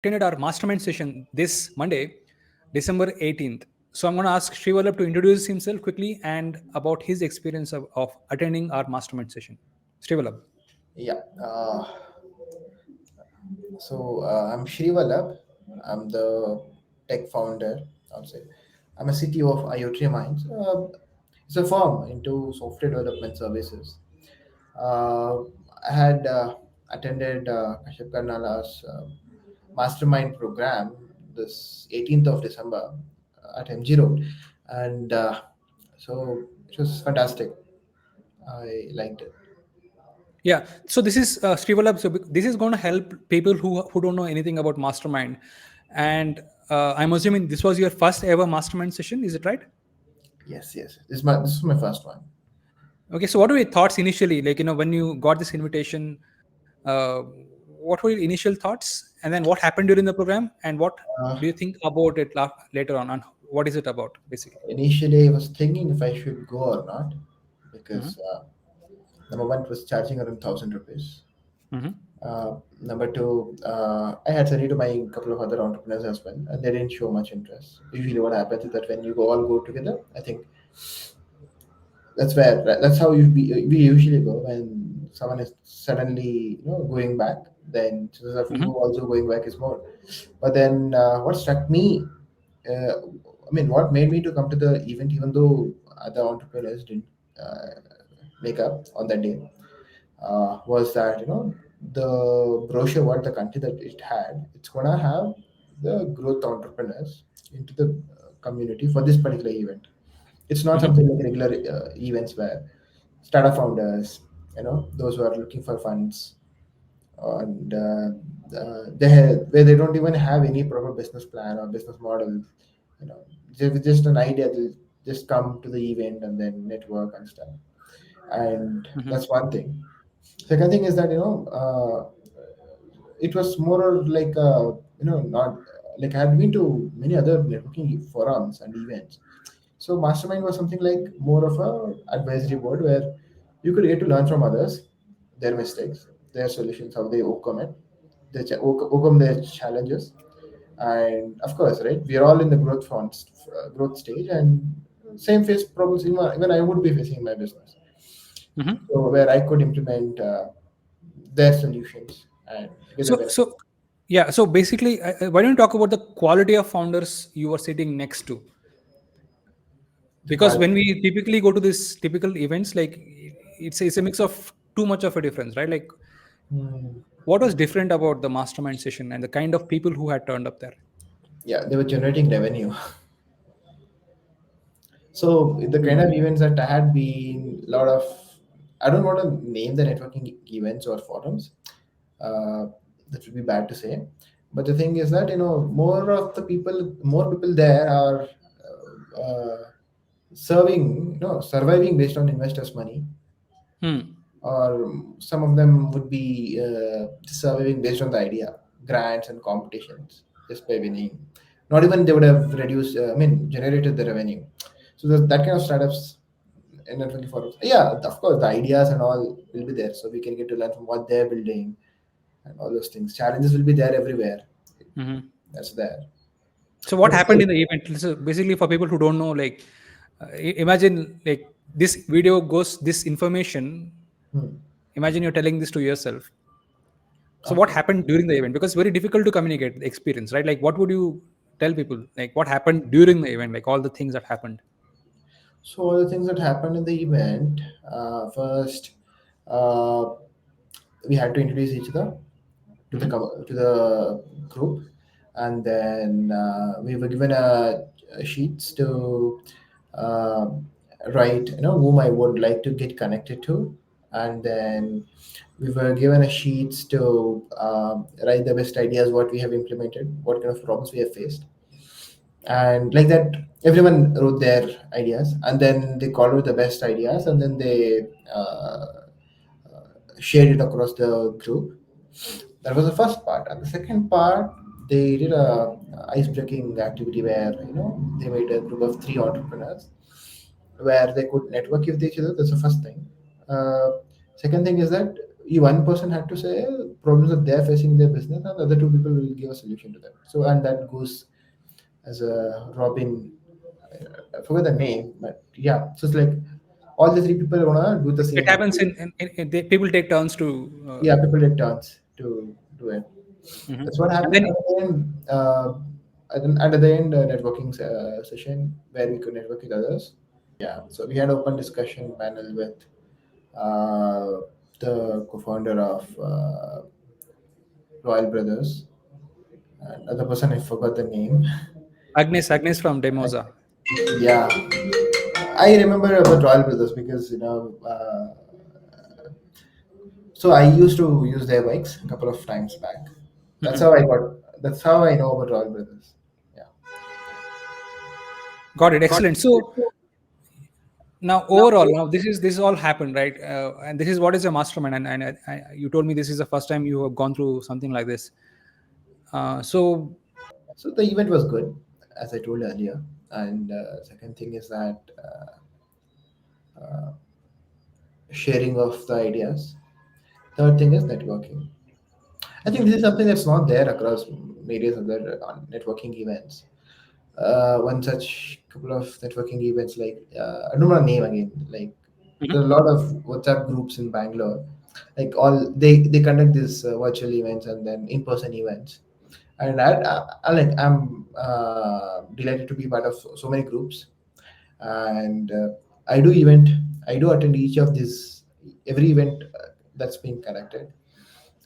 attended our mastermind session this Monday, December 18th. So I'm going to ask SHREEVALLAB to introduce himself quickly and about his experience of attending our mastermind session. SHREEVALLAB. Yeah. I'm SHREEVALLAB. I'm the tech founder. I'll say I'm a CTO of IOTTREEMINDS. It's a firm into software development services. Uh, I had attended Kashyap Karnala's Mastermind program this 18th of December at MG Road, and so it was fantastic. I liked it. Yeah. So this is SHREEVALLAB. So this is going to help people who don't know anything about mastermind. And I'm assuming this was your first ever mastermind session. Is it right? Yes, yes. This is my first one. Okay. So what were your thoughts initially? Like, when you got this invitation, uh, what were your initial thoughts? And then what happened during the program? And what Uh, do you think about it later on? And what is it about, basically? Initially, I was thinking if I should go or not Hmm. because number one, it was charging around 1,000 rupees. Hmm. Number two, I had said it to my couple of other entrepreneurs as well, and they didn't show much interest. Usually, what happens is that when you all go together, I think that's how we usually go when someone is suddenly going back. Then chances of you Hmm. also going back is more. But then what struck me, uh, I mean, what made me to come to the event, even though other entrepreneurs didn't uh, make up on that day, was that the brochure what the country that it had, it's gonna have the growth entrepreneurs into the community for this particular event. It's not Hmm. something like regular events where startup founders, those who are looking for funds, and where they don't even have any proper business plan or business model. Just an idea. They'll just come to the event and then network and stuff. And Hmm. that's one thing. Second thing is that it was more or like not like I had been to many other networking forums and events. So Mastermind was something like more of a advisory board where you could get to learn from others, their mistakes, their solutions, how they overcome it, overcome their challenges, and of course, right, we are all in the growth stage, and same face problems even I would be facing in my business. Hmm. So where I could implement their solutions and get the So, benefit. so yeah. So basically, why don't you talk about the quality of founders you were sitting next to? The Because quality. when we typically go to this typical events, like it's a mix of too much of a difference, right? Like, Hmm. what was different about the mastermind session and the kind of people who had turned up there? Yeah, they were generating revenue. So the kind of Hmm. events that I had been a lot of, I don't want to name the networking events or forums. Uh, that would be bad to say. But the thing is that more people there are serving, surviving based on investors' money, Hmm. or some of them would be surviving based on the idea, grants and competitions, just by winning. Not even they would have reduced, generated the revenue. So that kind of startups in networking forums. Yeah, of course, the ideas and all will be there, so we can get to learn from what they're building and all those things. Challenges will be there everywhere. Hmm. That's there. So what But happened still, in the event? So basically, for people who don't know, like, imagine like this video goes this information. hmm, Imagine you're telling this to yourself. So what okay. happened during the event? Because it's very difficult to communicate the experience, right? Like, what would you tell people? Like, what happened during the event? Like all the things that happened. So all the things that happened in the event, first, uh, we had to introduce each other Hmm. to the group, and then we were given a sheets to uh, write, whom I would like to get connected to, and then we were given a sheets to write the best ideas, what we have implemented, what kind of problems we have faced, and like that everyone wrote their ideas, and then they called out the best ideas, and then they shared it across the group. That was the first part, and the second part, they did a ice breaking activity where they made a group of three entrepreneurs where they could network with each other. That's the first thing. uh, Second thing is that one person had to say problems that they're facing in their business, and the other two people will give a solution to them. So, and that goes as a Robin. I forget the name, but yeah. So it's like all the three people wanna do the It same work. happens people take turns to. Yeah, people take turns to do it. Mhm. That's what And happened. then At the end, at the end, networking session where we could network with others. Yeah, so we had open discussion panel with uh, the co-founder of Royal Brothers, and other person I forgot the name. Agnes from Demoza. Yeah, I remember about Royal Brothers because so I used to use their bikes a couple of times back. That's Mhm. how I got. That's how I know about Royal Brothers. Yeah. Got it. Excellent. So now overall, now this is all happened, right? And this is what is a mastermind. And you told me this is the first time you have gone through something like this. So So the event was good, as I told earlier. And second thing is that sharing of the ideas. Third thing is networking. I think mhm, this is something that's not there across various other networking events. One such couple of networking events, like I don't want to name again. Like there are a mhm. lot of WhatsApp groups in Bangalore. Like all they conduct these virtual events and then in person events. And I'm delighted to be part of so many groups. And I do event. I do attend each of these every event that's been conducted.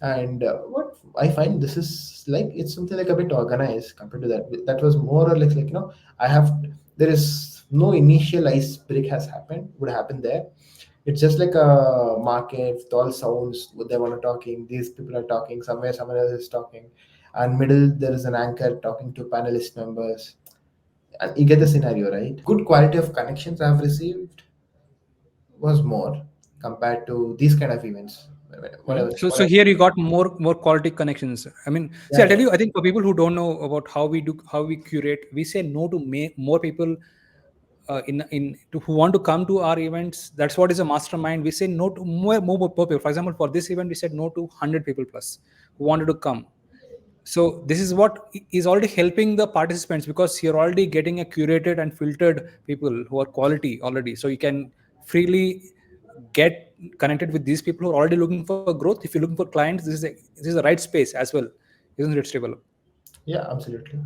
And what I find this is like it's something like a bit organized compared to that. That was more or less like I have there is no initial ice break has happened would happen there. It's just like a market with all sounds. What they want to talking. These people are talking somewhere. Someone else is talking, and middle there is an anchor talking to panelist members. And you get the scenario, right? Good quality of connections I've received was more compared to these kind of events. What I Mhm. was, So, what I, so here you got more quality connections. I mean, see, yeah, I'll tell yeah. you. I think for people who don't know about how we curate, we say no to more people in to who want to come to our events. That's what is a mastermind. We say no to more people. For example, for this event, we said no to 100 people plus who wanted to come. So this is what is already helping the participants because you're already getting a curated and filtered people who are quality already. So you can freely get connected with these people who are already looking for growth. If you're looking for clients, this is the right space as well, isn't it, Stable? Yeah, absolutely.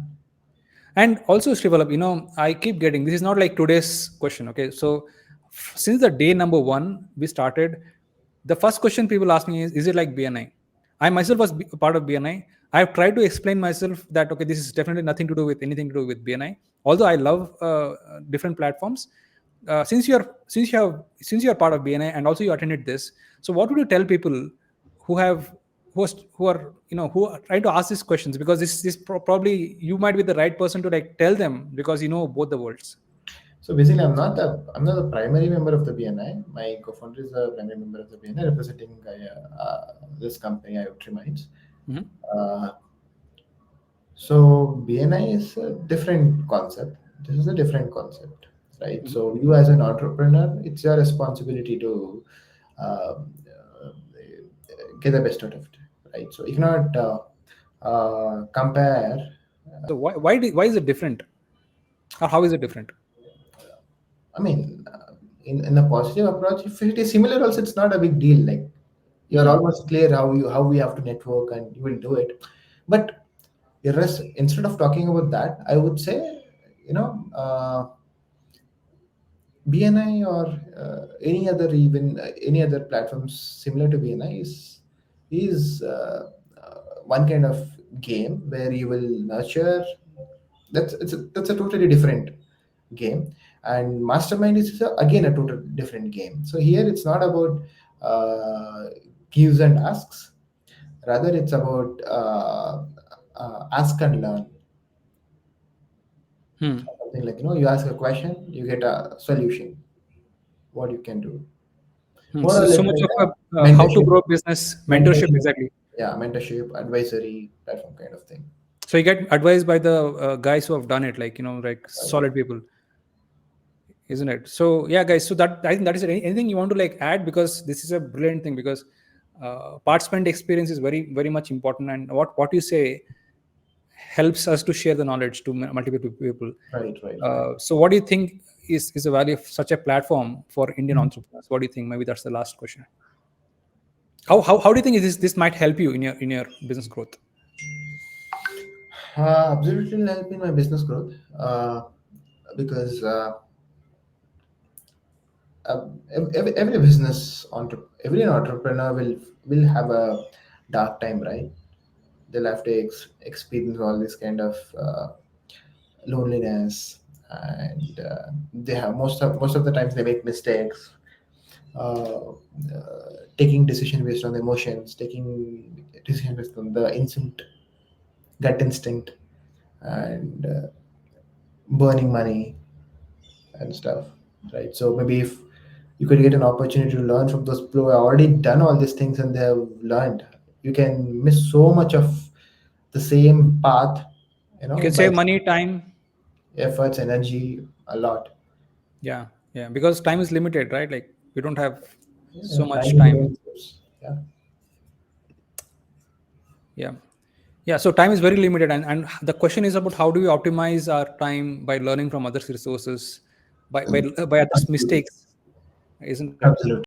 And also, Srivalab, I keep getting this is not like today's question. Okay. So, since the day number one we started, the first question people ask me is it like BNI? I myself was a part of BNI. I have tried to explain myself that, okay, this is definitely nothing to do with anything to do with BNI. Although I love different platforms. Since you are part of BNI and also you attended this, so what would you tell people who have who are who are trying to ask these questions because probably you might be the right person to like tell them because you know both the worlds. So basically, I'm not the primary member of the BNI. My co-founder is the primary member of the BNI, representing this company, IOTTREEMINDS. Mhm. Uh, so BNI is a different concept. This is a different concept, right? Mhm. So you as an entrepreneur, it's your responsibility to get the best out of it, right? So you cannot compare. So why is it different, or how is it different? I mean, in a positive approach, if it is similar, also it's not a big deal. Like you're Hmm. almost clear how we have to network, and you will do it. But instead of talking about that, I would say, you know, BNI or any other even any other platforms similar to BNI is one kind of game where you will nurture. That's a totally different game, and Mastermind is again a total different game. So here it's not about gives and asks. Rather, it's about ask and learn. Hmm. Something like you ask a question, you get a solution. What you can do. Hmm. More or So less much like of a a how to mentorship, grow business mentorship, mentorship, exactly. yeah, mentorship, advisory platform kind of thing. So you get advice by the guys who have done it, like like Right. solid people, isn't it? So yeah, guys. So that I think that is it. Anything you want to like add, because this is a brilliant thing, because participant experience is very very much important, and what you say helps us to share the knowledge to multiple people. Right. So what do you think is the value of such a platform for Indian entrepreneurs? What do you think? Maybe that's the last question. How do you think this might help you in your business growth? Absolutely will help in my business growth, because every entrepreneur will have a dark time, right? They'll have to experience all this kind of loneliness, and they have most of the times they make mistakes, taking decision based on emotions, taking decision based on the gut instinct, and burning money and stuff, right? So maybe if you could get an opportunity to learn from those people who have already done all these things and they have learned, you can miss so much of the same path, You can by save money, time. efforts, energy, a lot. Yeah, because time is limited, right? Like we don't have Yeah, so time much is a time. resource. Yeah. Yeah, so time is very limited, and the question is about how do we optimize our time by learning from others resources, by others Absolutely. mistakes, isn't it? Absolutely.